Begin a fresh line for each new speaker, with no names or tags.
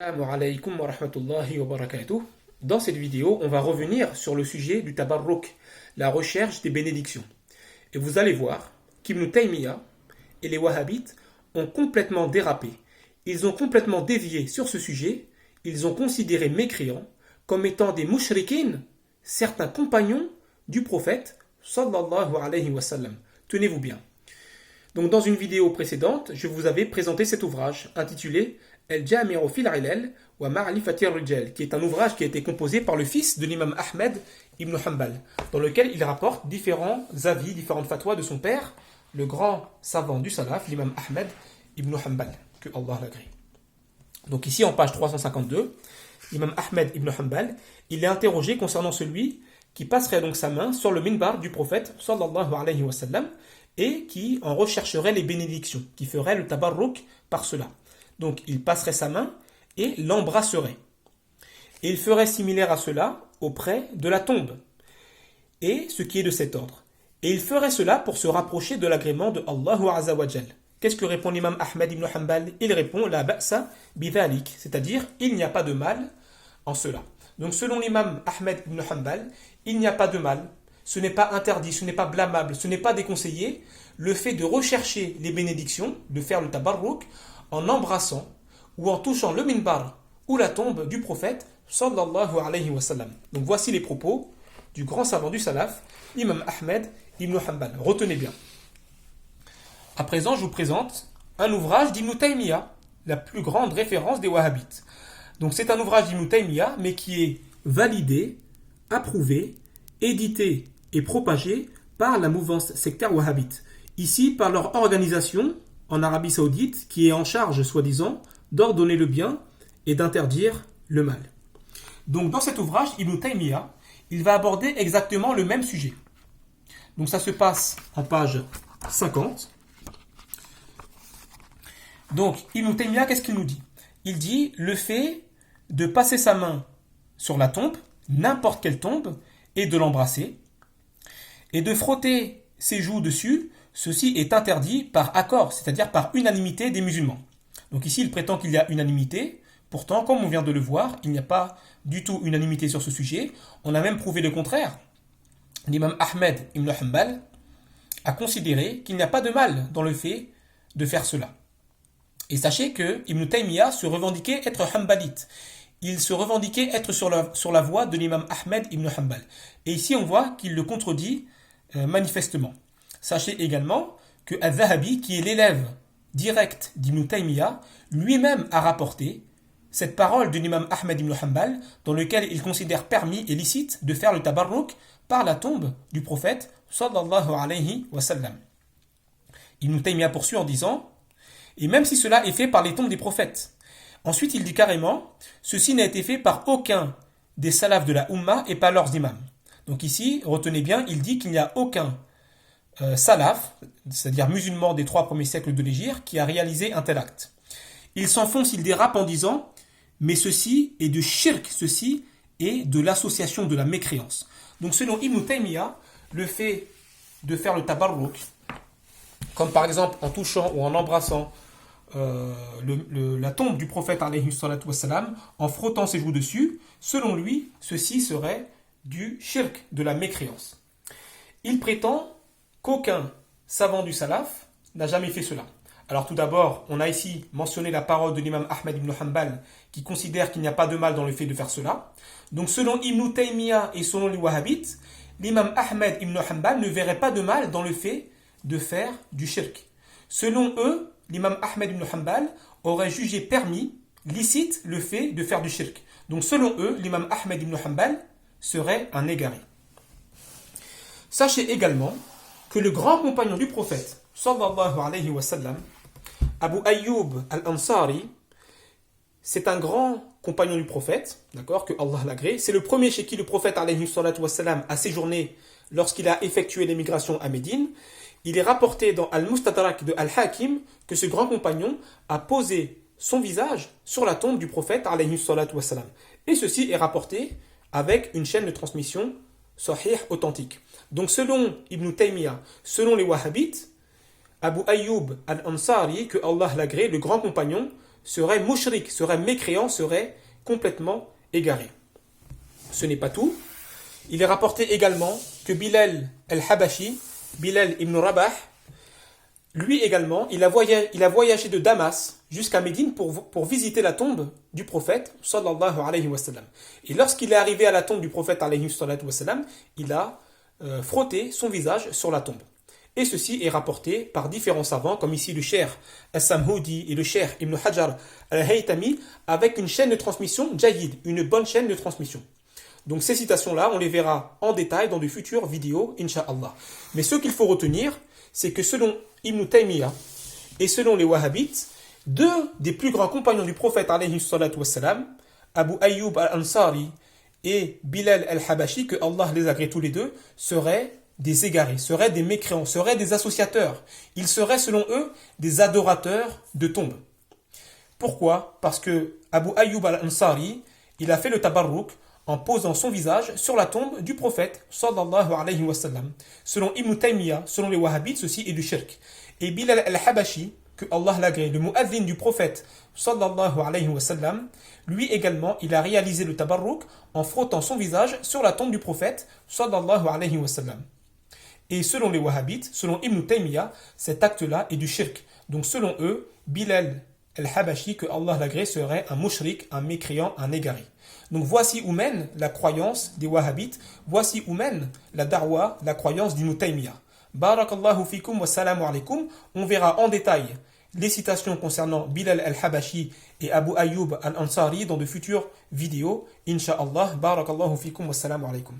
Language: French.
Assalamu alaikum wa rahmatullahi wa barakatuh. Dans cette vidéo, on va revenir sur le sujet du tabarruk, la recherche des bénédictions. Et vous allez voir qu'Ibn Taymiyyah et les wahhabites ont complètement dérapé. Ils ont complètement dévié sur ce sujet. Ils ont considéré mécréants comme étant des mushrikines certains compagnons du prophète sallallahu alayhi wa sallam. Tenez-vous bien. Donc dans une vidéo précédente, je vous avais présenté cet ouvrage intitulé El-Jami'u fil Ilal wa Ma'rifati ar-Rijal, qui est un ouvrage qui a été composé par le fils de l'imam Ahmed ibn Hanbal, dans lequel il rapporte différents avis, différentes fatwas de son père, le grand savant du salaf, l'imam Ahmed ibn Hanbal, que Allah l'agrée. Donc ici en page 352, l'imam Ahmed ibn Hanbal, il est interrogé concernant celui qui passerait donc sa main sur le minbar du prophète sallallahu alayhi wa sallam et qui en rechercherait les bénédictions, qui ferait le tabarruk par cela. Donc il passerait sa main et l'embrasserait. Et il ferait similaire à cela auprès de la tombe, et ce qui est de cet ordre. Et il ferait cela pour se rapprocher de l'agrément de Allahu Azza wa Jal. Qu'est-ce que répond l'imam Ahmed ibn Hanbal? Il répond la ba'sa bidhalik, c'est-à-dire il n'y a pas de mal en cela. Donc selon l'imam Ahmed ibn Hanbal, il n'y a pas de mal, ce n'est pas interdit, ce n'est pas blâmable, ce n'est pas déconseillé le fait de rechercher les bénédictions, de faire le tabarruk en embrassant ou en touchant le minbar ou la tombe du prophète sallallahu alayhi wa sallam. Donc voici les propos du grand savant du salaf, l'imam Ahmed ibn Hanbal. Retenez bien. À présent, je vous présente un ouvrage d'Ibn Taymiyyah, la plus grande référence des wahhabites. Donc c'est un ouvrage d'Ibn Taymiyyah, mais qui est validé, approuvé, édité et propagé par la mouvance sectaire wahhabite. Ici, par leur organisation en Arabie Saoudite, qui est en charge, soi-disant, d'ordonner le bien et d'interdire le mal. Donc dans cet ouvrage, Ibn Taymiyyah, il va aborder exactement le même sujet. Donc ça se passe en page 50. Donc Ibn Taymiyyah, qu'est-ce qu'il nous dit? Il dit le fait de passer sa main sur la tombe, n'importe quelle tombe, et de l'embrasser, et de frotter ses joues dessus, ceci est interdit par accord, c'est-à-dire par unanimité des musulmans. Donc ici, il prétend qu'il y a unanimité. Pourtant, comme on vient de le voir, il n'y a pas du tout unanimité sur ce sujet. On a même prouvé le contraire. L'imam Ahmed ibn Hanbal a considéré qu'il n'y a pas de mal dans le fait de faire cela. Et sachez que Ibn Taymiyyah se revendiquait être hanbalite. Il se revendiquait être sur la voie de l'imam Ahmed ibn Hanbal. Et ici, on voit qu'il le contredit manifestement. Sachez également que Al-Zahabi, qui est l'élève direct d'Ibn Taymiyyah, lui-même a rapporté cette parole de l'imam Ahmed ibn Hanbal, dans lequel il considère permis et licite de faire le tabarruk par la tombe du prophète sallallahu alayhi wa sallam. Ibn Taymiyyah poursuit en disant et même si cela est fait par les tombes des prophètes. Ensuite, il dit carrément ceci n'a été fait par aucun des salafs de la Ummah et pas leurs imams. Donc ici, retenez bien, il dit qu'il n'y a aucun salaf, c'est-à-dire musulman des 3 premiers siècles de l'Hégire, qui a réalisé un tel acte. Il s'enfonce, il dérape en disant mais ceci est de shirk, ceci est de l'association de la mécréance. Donc selon Ibn Taymiyyah, le fait de faire le tabarruk, comme par exemple en touchant ou en embrassant la tombe du prophète alayhi salatu wassalam, en frottant ses joues dessus, selon lui, ceci serait du shirk, de la mécréance. Il prétend qu'aucun savant du salaf n'a jamais fait cela. Alors tout d'abord, on a ici mentionné la parole de l'imam Ahmed ibn Hanbal qui considère qu'il n'y a pas de mal dans le fait de faire cela. Donc selon Ibn Taymiyyah et selon les wahhabites, l'imam Ahmed ibn Hanbal ne verrait pas de mal dans le fait de faire du shirk. Selon eux, l'imam Ahmed ibn Hanbal aurait jugé permis, licite, le fait de faire du shirk. Donc selon eux, l'imam Ahmed ibn Hanbal serait un égaré. Sachez également que le grand compagnon du prophète, sallallahu alayhi wa sallam, Abu Ayyub al-Ansari, c'est un grand compagnon du prophète, d'accord, que Allah l'agrée. C'est le premier chez qui le prophète alayhi salatu wa sallam a séjourné lorsqu'il a effectué l'émigration à Médine. Il est rapporté dans Al-Mustadrak de Al-Hakim que ce grand compagnon a posé son visage sur la tombe du prophète alayhi salatu wa sallam. Et ceci est rapporté avec une chaîne de transmission sahih authentique. Donc selon Ibn Taymiyyah, selon les wahhabites, Abu Ayyub al-Ansari, que Allah l'agrée, le grand compagnon, serait mushrik, serait mécréant, serait complètement égaré. Ce n'est pas tout. Il est rapporté également que Bilal al-Habashi, Bilal ibn Rabah, lui également, il a voyagé de Damas jusqu'à Médine pour visiter la tombe du prophète sallallahu alayhi wa sallam. Et lorsqu'il est arrivé à la tombe du prophète alayhi wa sallam, il a frotté son visage sur la tombe. Et ceci est rapporté par différents savants, comme ici le cheikh As-Samhoudi et le cheikh Ibn Hajar al-Haytami, avec une chaîne de transmission jayyid, une bonne chaîne de transmission. Donc ces citations-là, on les verra en détail dans de futures vidéos, incha'Allah. Mais ce qu'il faut retenir, c'est que selon Ibn Taymiyyah et selon les Wahhabites, deux des plus grands compagnons du prophète alayhi salatu wassalam, Abu Ayyub al-Ansari et Bilal al-Habashi, que Allah les agrée tous les deux, seraient des égarés, seraient des mécréants, seraient des associateurs. Ils seraient, selon eux, des adorateurs de tombes. Pourquoi? Parce que Abu Ayyub al-Ansari, il a fait le tabarruk en posant son visage sur la tombe du prophète sallallahu alayhi wa sallam. Selon Ibn Taymiyyah, selon les Wahhabites, ceci est du shirk. Et Bilal al-Habashi, que Allah l'agrée, le mu'adhin du prophète sallallahu alayhi wa sallam, lui également, il a réalisé le tabarruk en frottant son visage sur la tombe du prophète sallallahu alayhi wa sallam. Et selon les Wahhabites, selon Ibn Taymiyyah, cet acte-là est du shirk. Donc selon eux, Bilal al-Habashi, que Allah l'agrée, serait un mushrik, un mécréant, un égaré. Donc voici où mène la croyance des Wahhabites, voici où mène la da'wa, la croyance d'Ibn Taymiyyah. Barakallahu fikum wa salamu alaykum. On verra en détail les citations concernant Bilal al-Habashi et Abu Ayyub al-Ansari dans de futures vidéos. Inch'Allah. Barakallahu fikum wa salamu alaykum.